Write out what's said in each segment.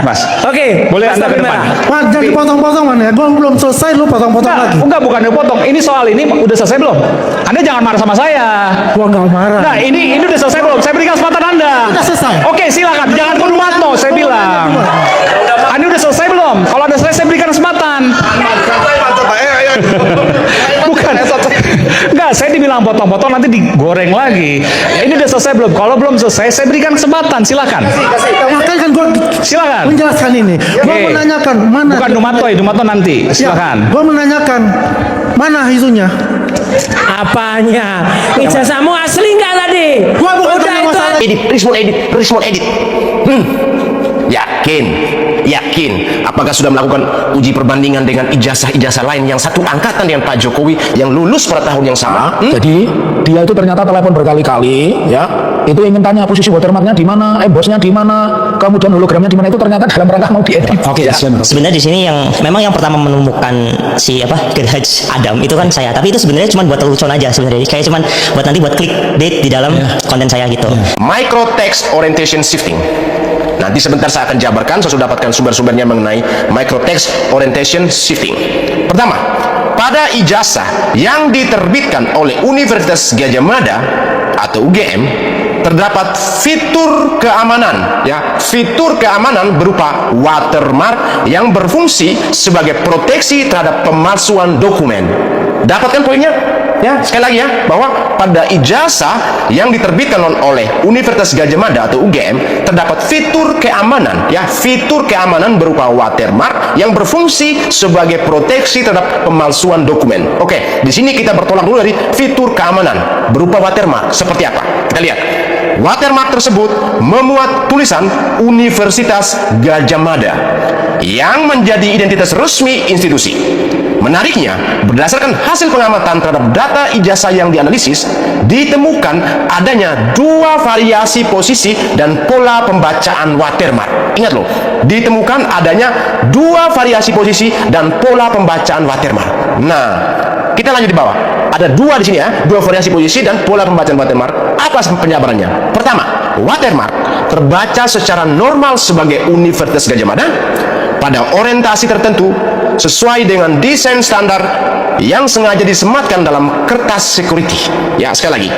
Mas. Oke, Boleh Mas Anda ke Topi depan. Merah. Mas, jangan dipotong-potong man ya. Gue belum selesai, lu potong-potong lagi. Enggak, bukan dipotong. Ini soal ini udah selesai belum? Anda jangan marah sama saya. Gua nggak marah. Nah, ini udah selesai belum? Saya berikan kesempatan Anda. Udah selesai. Oke, silakan. Jangan penuh matno, saya bilang. Anda udah selesai belum? Kalau Anda selesai, saya berikan kesempatan. Bukan. Enggak, saya dibilang potong-potong nanti digoreng lagi. Ini udah selesai belum? Kalau belum selesai, saya berikan kesempatan. Silakan. Makanya kan gue Silakan. menjelaskan ini. Gue Oke. menanyakan mana. Bukan Dumato nanti. Silakan. Gue menanyakan mana isunya. Apanya? Ijazahmu asli nggak tadi? Gua bukan Udah tanya itu masalah aja. Respon edit. Yakin. Apakah sudah melakukan uji perbandingan dengan ijazah-ijazah lain yang satu angkatan dengan Pak Jokowi yang lulus pada tahun yang sama? Jadi dia itu ternyata telepon berkali-kali, ya. Itu ingin tanya posisi watermarknya di mana, bosnya di mana, kemudian hologramnya di mana, itu ternyata dalam rangka mau diedit. Oke, Sebenarnya di sini yang memang yang pertama menemukan si Gerhaj Adam itu kan saya, tapi itu sebenarnya cuma buat lelucon aja sebenarnya, kayak cuma buat nanti buat clickbait di dalam konten saya gitu. Micro text orientation shifting. Nanti sebentar saya akan jabarkan, saya sudah dapatkan sumber-sumbernya mengenai micro text orientation shifting. Pertama, pada ijazah yang diterbitkan oleh Universitas Gadjah Mada atau UGM terdapat fitur keamanan, ya, fitur keamanan berupa watermark yang berfungsi sebagai proteksi terhadap pemalsuan dokumen. Dapatkan poinnya? Ya, sekali lagi ya, bahwa pada ijazah yang diterbitkan oleh Universitas Gadjah Mada atau UGM terdapat fitur keamanan, ya, fitur keamanan berupa watermark yang berfungsi sebagai proteksi terhadap pemalsuan dokumen. Oke, di sini kita bertolak dulu dari fitur keamanan berupa watermark. Seperti apa? Kita lihat. Watermark tersebut memuat tulisan Universitas Gadjah Mada yang menjadi identitas resmi institusi. Menariknya, berdasarkan hasil pengamatan terhadap data ijazah yang dianalisis, ditemukan adanya dua variasi posisi dan pola pembacaan watermark. Ingat loh, ditemukan adanya dua variasi posisi dan pola pembacaan watermark. Nah, kita lanjut di bawah. Ada dua di sini ya, dua variasi posisi dan pola pembacaan watermark. Apa penjabarannya? Pertama, watermark terbaca secara normal sebagai Universitas Gadjah Mada pada orientasi tertentu sesuai dengan desain standar yang sengaja disematkan dalam kertas security. Ya, sekali lagi.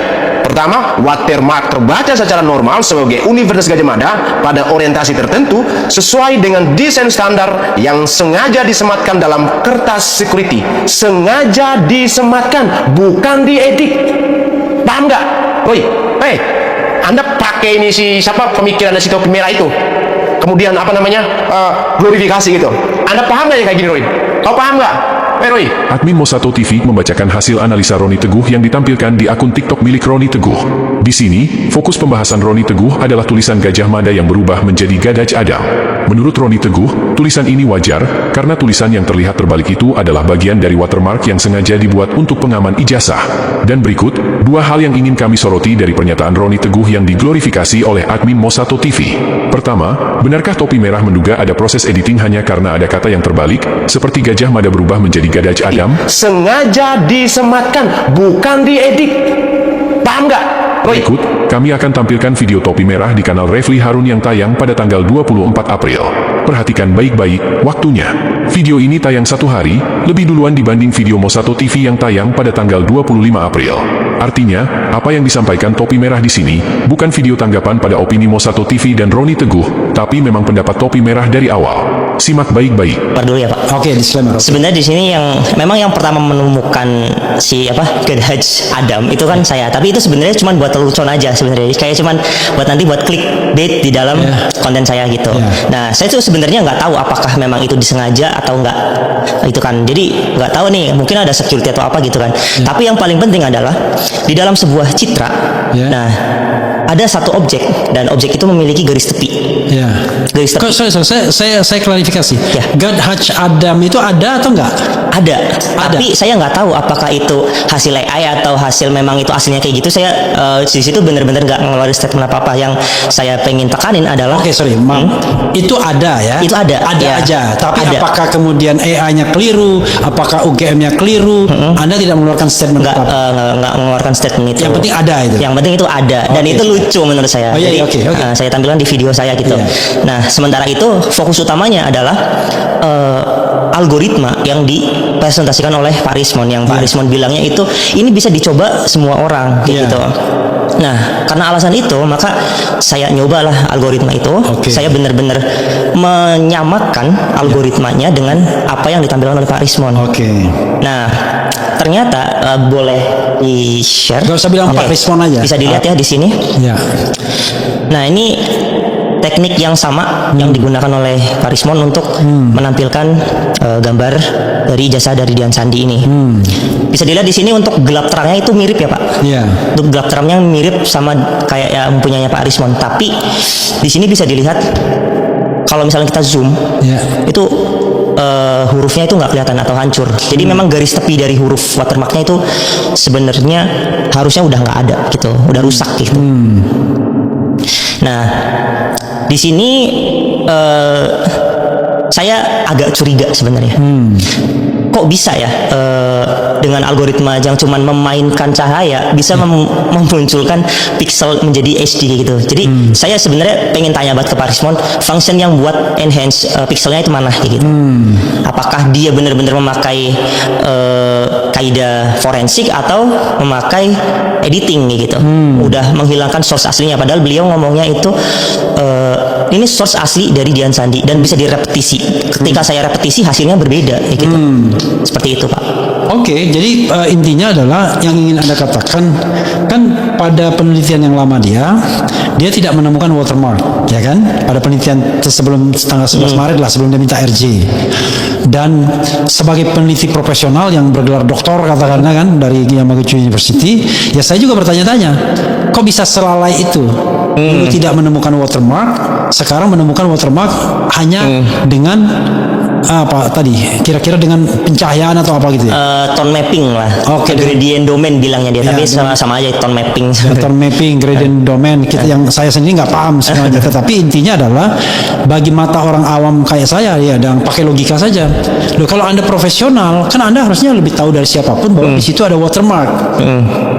Pertama, watermark terbaca secara normal sebagai Universitas Gadjah Mada pada orientasi tertentu sesuai dengan desain standar yang sengaja disematkan dalam kertas security. Sengaja disematkan, bukan diedit. Paham nggak? Woi, Anda pakai ini siapa pemikiran si topi merah itu? Kemudian apa namanya, glorifikasi gitu. Anda paham nggak ya kayak gini, Roy? Kau paham nggak? Roy? Admin Mosato TV membacakan hasil analisa Roni Teguh yang ditampilkan di akun TikTok milik Roni Teguh. Di sini, fokus pembahasan Roni Teguh adalah tulisan Gadjah Mada yang berubah menjadi Gadaj Adam. Menurut Roni Teguh, tulisan ini wajar karena tulisan yang terlihat terbalik itu adalah bagian dari watermark yang sengaja dibuat untuk pengaman ijazah. Dan berikut, dua hal yang ingin kami soroti dari pernyataan Roni Teguh yang diglorifikasi oleh admin Mosato TV. Pertama, benarkah topi merah menduga ada proses editing hanya karena ada kata yang terbalik, seperti Gadjah Mada berubah menjadi Gadaj Adam? Sengaja disematkan, bukan diedit. Paham nggak, Roy? Berikut, kami akan tampilkan video topi merah di kanal Refli Harun yang tayang pada tanggal 24 April. Perhatikan baik-baik waktunya. Video ini tayang 1 hari, lebih duluan dibanding video Mosato TV yang tayang pada tanggal 25 April. Artinya, apa yang disampaikan topi merah di sini, bukan video tanggapan pada opini Mosato TV dan Roni Teguh, tapi memang pendapat topi merah dari awal. Simak baik-baik. Dulu ya Pak. Oke, disclaimer. Sebenarnya di sini yang memang yang pertama menemukan si Gerhaj Adam itu kan saya, tapi itu sebenarnya cuma buat lelucon aja sebenarnya, kayak cuma buat nanti buat clickbait di dalam konten saya gitu. Nah, saya tuh sebenarnya nggak tahu apakah memang itu disengaja atau enggak, itu kan. Jadi nggak tahu nih, mungkin ada security atau apa gitu kan. Tapi yang paling penting adalah di dalam sebuah citra, nah ada satu objek dan objek itu memiliki garis tepi. Ya. Garis tepi. Saya klarifikasi. Ya. Gadhaj Adam itu ada atau enggak? Ada. Tapi saya nggak tahu apakah itu hasil AI atau hasil memang itu aslinya kayak gitu. Saya di situ bener-bener nggak ngeluarin statement apa-apa. Yang saya pengen tekanin adalah Sorry, itu ada ya? Itu ada. Ada Ya. aja. Tapi Ada. apakah kemudian AI-nya keliru? Apakah UGM-nya keliru? Anda tidak mengeluarkan statement nggak apa-apa? nggak mengeluarkan statement itu. Yang penting ada itu. Yang penting itu ada dan itu lucu lucu menurut saya. Oh, iya, Jadi oke. saya tampilkan di video saya gitu. Iya. Nah, sementara itu fokus utamanya adalah algoritma yang dipresentasikan oleh Pak Rismon, yang Pak Rismon bilangnya itu ini bisa dicoba semua orang kayak Iya. gitu. Nah, karena alasan itu maka saya nyobalah algoritma itu. Oke. Saya benar-benar menyamakan algoritmanya dengan apa yang ditampilkan oleh Pak Rismon. Oke. Nah, ternyata boleh di-share. Gak usah bilang Oke. Pak Rismon aja. Bisa dilihat ya di sini. Ya. Nah, ini teknik yang sama yang digunakan oleh Pak Rismon untuk menampilkan gambar dari ijazah dari Dian Sandi ini. Bisa dilihat di sini untuk gelap terangnya itu mirip ya Pak. Iya. Untuk gelap terangnya mirip sama kayak yang punyanya Pak Rismon. Tapi di sini bisa dilihat kalau misalnya kita zoom, Ya. itu hurufnya itu nggak kelihatan atau hancur. Jadi memang garis tepi dari huruf watermarknya itu sebenarnya harusnya udah nggak ada gitu, udah rusak gitu. Nah, di sini saya agak curiga sebenarnya. Kok bisa ya dengan algoritma yang cuman memainkan cahaya bisa memunculkan pixel menjadi HD gitu. Jadi saya sebenarnya pengen tanya banget ke Pak Rismon, function yang buat enhance pixelnya itu mana kayak gitu. Apakah dia benar-benar memakai kaidah forensik atau memakai editing kayak gitu. Udah menghilangkan source aslinya, padahal beliau ngomongnya itu ini source asli dari Dian Sandi dan bisa direpetisi. Ketika saya repetisi hasilnya berbeda kayak gitu. Seperti itu, Pak. Oke, jadi intinya adalah yang ingin Anda katakan kan pada penelitian yang lama dia tidak menemukan watermark, ya kan? Pada penelitian sebelum tanggal 11 Maret lah, sebelum dia minta RJ. Dan sebagai peneliti profesional yang bergelar doktor katakanlah kan dari Yamaguchi University, ya saya juga bertanya-tanya, kok bisa selalai itu? Dulu tidak menemukan watermark, sekarang menemukan watermark hanya dengan apa tadi? Kira-kira dengan pencahayaan atau apa gitu ya? Tone mapping lah. Oke, Gradient domain bilangnya dia, tapi sama aja tone mapping. Tone mapping, gradient domain, kita yang saya sendiri nggak paham sebenarnya. Tetapi intinya adalah bagi mata orang awam kayak saya ya, dan pakai logika saja. Loh, kalau Anda profesional, kan Anda harusnya lebih tahu dari siapapun bahwa di situ ada watermark.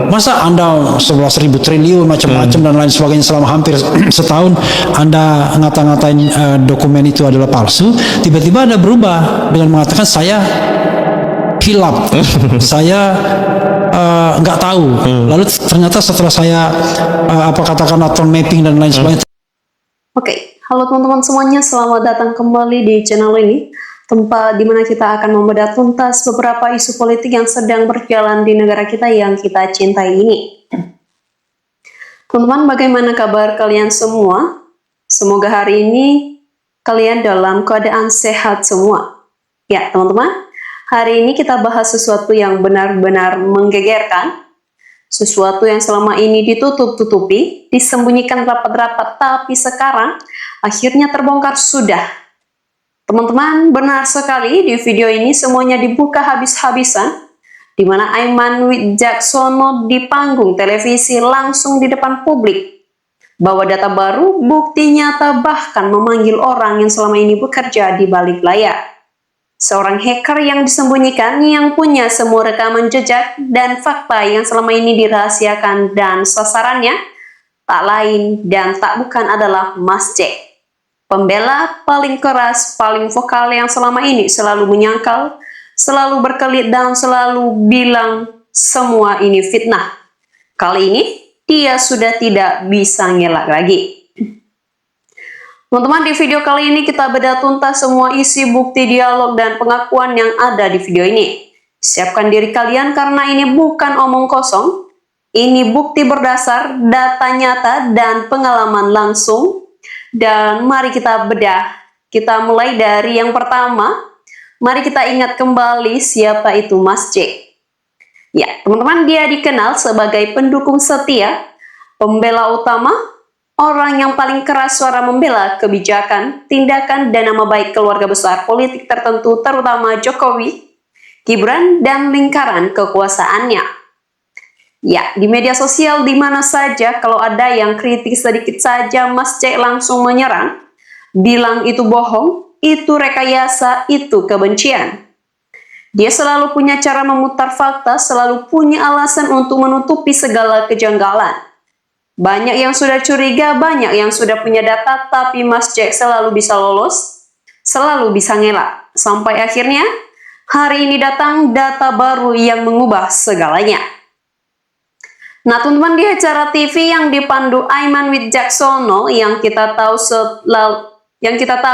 Masa Anda 11.000 triliun macam-macam dan lain sebagainya selama hampir setahun Anda ngata-ngatain dokumen itu adalah palsu, tiba-tiba Anda berubah dengan mengatakan saya hilap, saya nggak tahu. Lalu ternyata setelah saya katakanlah tone mapping dan lain sebagainya. Oke, halo teman-teman semuanya, selamat datang kembali di channel ini, tempat di mana kita akan membedah tuntas beberapa isu politik yang sedang berjalan di negara kita yang kita cintai ini. Teman-teman, bagaimana kabar kalian semua? Semoga hari ini kalian dalam keadaan sehat semua. Ya, teman-teman, hari ini kita bahas sesuatu yang benar-benar menggegerkan, sesuatu yang selama ini ditutup-tutupi, disembunyikan rapat-rapat, tapi sekarang akhirnya terbongkar sudah. Teman-teman, benar sekali di video ini semuanya dibuka habis-habisan, di mana Aiman Wicaksono di panggung televisi langsung di depan publik, bawa data baru, bukti nyata, bahkan memanggil orang yang selama ini bekerja di balik layar. Seorang hacker yang disembunyikan, yang punya semua rekaman jejak dan fakta yang selama ini dirahasiakan, dan sasarannya tak lain dan tak bukan adalah Mas Jack. Pembela paling keras, paling vokal yang selama ini selalu menyangkal, selalu berkelit dan selalu bilang semua ini fitnah. Kali ini dia sudah tidak bisa ngelak lagi. Teman-teman, di video kali ini kita bedah tuntas semua isi bukti dialog dan pengakuan yang ada di video ini. Siapkan diri kalian karena ini bukan omong kosong. Ini bukti berdasar data nyata dan pengalaman langsung. Dan mari kita bedah. Kita mulai dari yang pertama. Mari kita ingat kembali siapa itu Mas Jack. Ya, teman-teman, dia dikenal sebagai pendukung setia, pembela utama, orang yang paling keras suara membela kebijakan, tindakan, dan nama baik keluarga besar politik tertentu, terutama Jokowi, Gibran, dan lingkaran kekuasaannya. Ya, di media sosial di mana saja kalau ada yang kritik sedikit saja, Mas Jack langsung menyerang, bilang itu bohong, itu rekayasa, itu kebencian. Dia selalu punya cara memutar fakta, selalu punya alasan untuk menutupi segala kejanggalan. Banyak yang sudah curiga, banyak yang sudah punya data, tapi Mas Jack selalu bisa lolos, selalu bisa ngelak. Sampai akhirnya, hari ini datang data baru yang mengubah segalanya. Nah, teman-teman, di acara TV yang dipandu Aiman Widjaksono yang kita tahu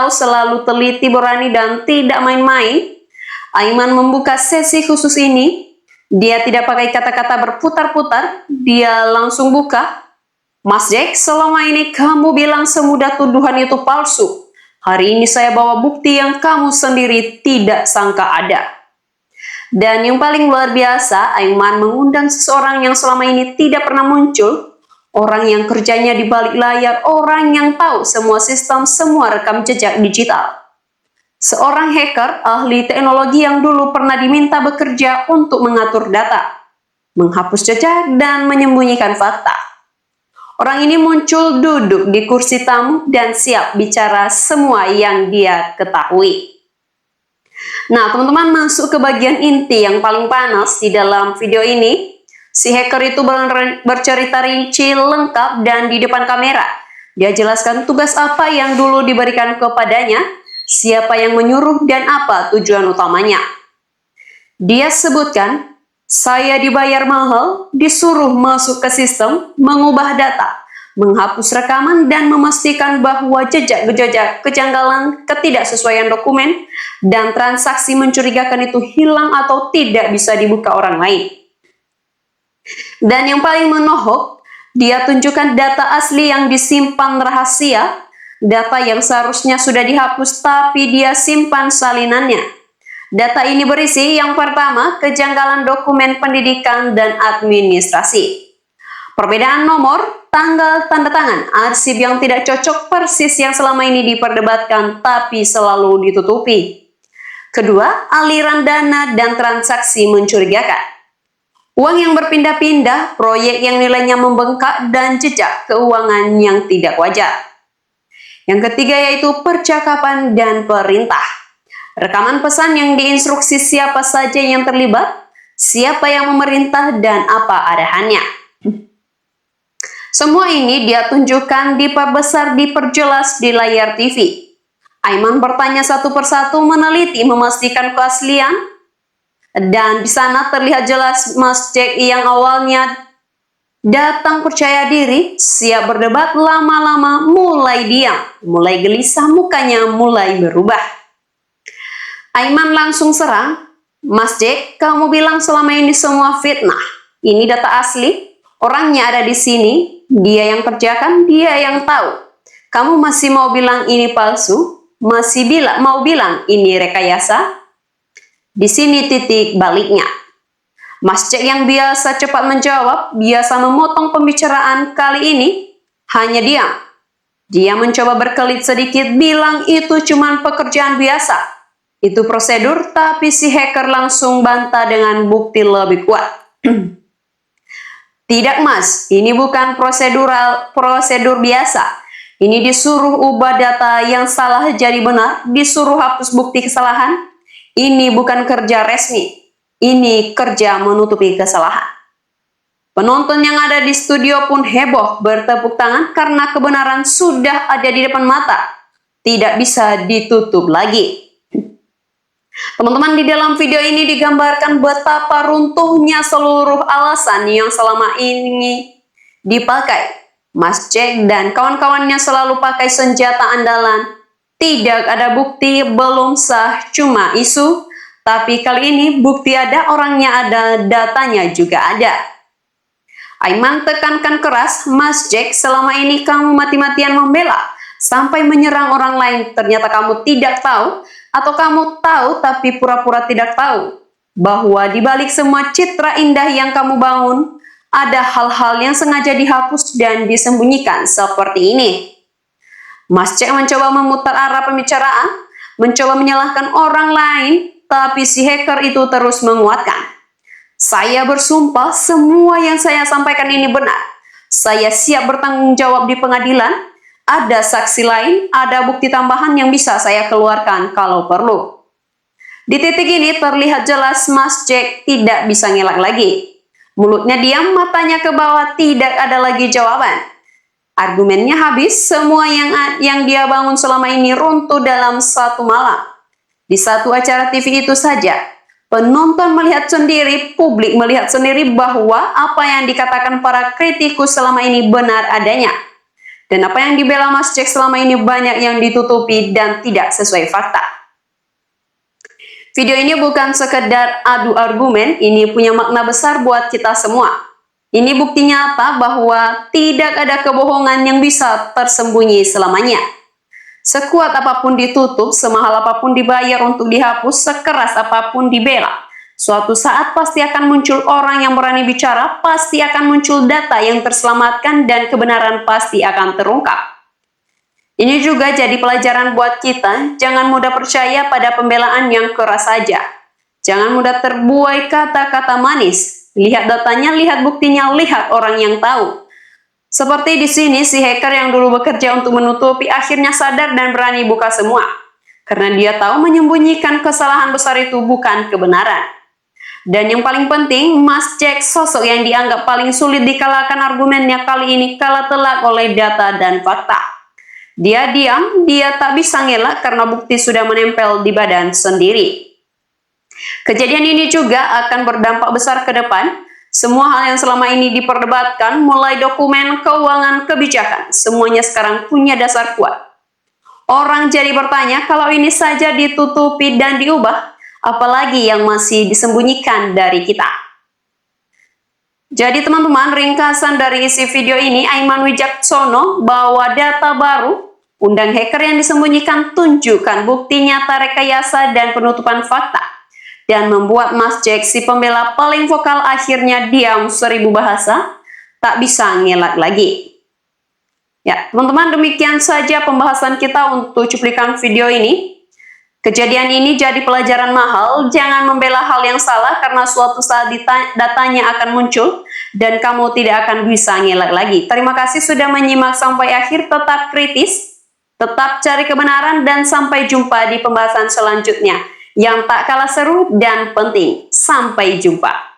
selalu teliti, berani, dan tidak main-main, Aiman membuka sesi khusus ini. Dia tidak pakai kata-kata berputar-putar, dia langsung buka. Mas Jack, selama ini kamu bilang semudah tuduhan itu palsu. Hari ini saya bawa bukti yang kamu sendiri tidak sangka ada. Dan yang paling luar biasa, Aiman mengundang seseorang yang selama ini tidak pernah muncul, orang yang kerjanya di balik layar, orang yang tahu semua sistem, semua rekam jejak digital. Seorang hacker, ahli teknologi yang dulu pernah diminta bekerja untuk mengatur data, menghapus jejak, dan menyembunyikan fakta. Orang ini muncul duduk di kursi tamu dan siap bicara semua yang dia ketahui. Nah, teman-teman, masuk ke bagian inti yang paling panas di dalam video ini. Si hacker itu bercerita rinci lengkap dan di depan kamera. Dia jelaskan tugas apa yang dulu diberikan kepadanya, siapa yang menyuruh, dan apa tujuan utamanya. Dia sebutkan, saya dibayar mahal, disuruh masuk ke sistem, mengubah data, menghapus rekaman, dan memastikan bahwa jejak-jejak kejanggalan, ketidaksesuaian dokumen, dan transaksi mencurigakan itu hilang atau tidak bisa dibuka orang lain. Dan yang paling menohok, dia tunjukkan data asli yang disimpan rahasia, data yang seharusnya sudah dihapus tapi dia simpan salinannya. Data ini berisi yang pertama, kejanggalan dokumen pendidikan dan administrasi. Perbedaan nomor, tanggal, tanda tangan, arsip yang tidak cocok persis yang selama ini diperdebatkan tapi selalu ditutupi. Kedua, aliran dana dan transaksi mencurigakan. Uang yang berpindah-pindah, proyek yang nilainya membengkak, dan jejak keuangan yang tidak wajar. Yang ketiga yaitu percakapan dan perintah. Rekaman pesan yang diinstruksi siapa saja yang terlibat, siapa yang memerintah, dan apa arahannya. Semua ini dia tunjukkan, diperbesar, diperjelas di layar TV. Aiman bertanya satu persatu, meneliti, memastikan keaslian, dan di sana terlihat jelas Mas Jack yang awalnya datang percaya diri, siap berdebat, lama-lama mulai diam, mulai gelisah, mukanya mulai berubah. Aiman langsung serang, Mas Jack, kamu bilang selama ini semua fitnah. Ini data asli, orangnya ada di sini, dia yang kerjakan, dia yang tahu. Kamu masih mau bilang ini palsu? Masih mau bilang ini rekayasa? Di sini titik baliknya. Mas Jack yang biasa cepat menjawab, biasa memotong pembicaraan, kali ini hanya diam. Dia mencoba berkelit sedikit, bilang itu cuma pekerjaan biasa. Itu prosedur, tapi si hacker langsung bantah dengan bukti lebih kuat. Tidak Mas, ini bukan prosedur biasa. Ini disuruh ubah data yang salah jadi benar, disuruh hapus bukti kesalahan. Ini bukan kerja resmi, ini kerja menutupi kesalahan. Penonton yang ada di studio pun heboh, bertepuk tangan karena kebenaran sudah ada di depan mata. Tidak bisa ditutup lagi. Teman-teman, di dalam video ini digambarkan betapa runtuhnya seluruh alasan yang selama ini dipakai. Mas Jack dan kawan-kawannya selalu pakai senjata andalan. Tidak ada bukti, belum sah, cuma isu. Tapi kali ini bukti ada, orangnya ada, datanya juga ada. Aiman tekankan keras, Mas Jack, selama ini kamu mati-matian membela, sampai menyerang orang lain. Ternyata kamu tidak tahu, atau kamu tahu tapi pura-pura tidak tahu, bahwa di balik semua citra indah yang kamu bangun, ada hal-hal yang sengaja dihapus dan disembunyikan seperti ini. Mas Jack mencoba memutar arah pembicaraan, mencoba menyalahkan orang lain, tapi si hacker itu terus menguatkan. Saya bersumpah semua yang saya sampaikan ini benar. Saya siap bertanggung jawab di pengadilan. Ada saksi lain, ada bukti tambahan yang bisa saya keluarkan kalau perlu. Di titik ini terlihat jelas Mas Jack tidak bisa ngelak lagi. Mulutnya diam, matanya ke bawah, tidak ada lagi jawaban. Argumennya habis, semua yang dia bangun selama ini runtuh dalam satu malam. Di satu acara TV itu saja, penonton melihat sendiri, publik melihat sendiri bahwa apa yang dikatakan para kritikus selama ini benar adanya. Dan apa yang dibela Mas Jack selama ini banyak yang ditutupi dan tidak sesuai fakta. Video ini bukan sekedar adu argumen, ini punya makna besar buat kita semua. Ini bukti nyata bahwa tidak ada kebohongan yang bisa tersembunyi selamanya. Sekuat apapun ditutup, semahal apapun dibayar untuk dihapus, sekeras apapun dibela, suatu saat pasti akan muncul orang yang berani bicara, pasti akan muncul data yang terselamatkan, dan kebenaran pasti akan terungkap. Ini juga jadi pelajaran buat kita, jangan mudah percaya pada pembelaan yang keras saja. Jangan mudah terbuai kata-kata manis. Lihat datanya, lihat buktinya, lihat orang yang tahu. Seperti di sini, si hacker yang dulu bekerja untuk menutupi akhirnya sadar dan berani buka semua. Karena dia tahu menyembunyikan kesalahan besar itu bukan kebenaran. Dan yang paling penting, Mas Jack, sosok yang dianggap paling sulit dikalahkan argumennya kali ini kalah telak oleh data dan fakta. Dia diam, dia tak bisa ngelak karena bukti sudah menempel di badan sendiri. Kejadian ini juga akan berdampak besar ke depan. Semua hal yang selama ini diperdebatkan, mulai dokumen, keuangan, kebijakan, semuanya sekarang punya dasar kuat. Orang jadi bertanya, kalau ini saja ditutupi dan diubah, apalagi yang masih disembunyikan dari kita? Jadi teman-teman, ringkasan dari isi video ini, Aiman Wijaksono bawa data baru, undang hacker yang disembunyikan, tunjukkan bukti nyata rekayasa dan penutupan fakta. Dan membuat Mas Jack, si pembela paling vokal, akhirnya diam 1000 bahasa, tak bisa ngelak lagi. Ya, teman-teman, demikian saja pembahasan kita untuk cuplikan video ini. Kejadian ini jadi pelajaran mahal, jangan membela hal yang salah karena suatu saat datanya akan muncul dan kamu tidak akan bisa ngelak lagi. Terima kasih sudah menyimak sampai akhir, tetap kritis, tetap cari kebenaran, dan sampai jumpa di pembahasan selanjutnya yang tak kalah seru dan penting. Sampai jumpa.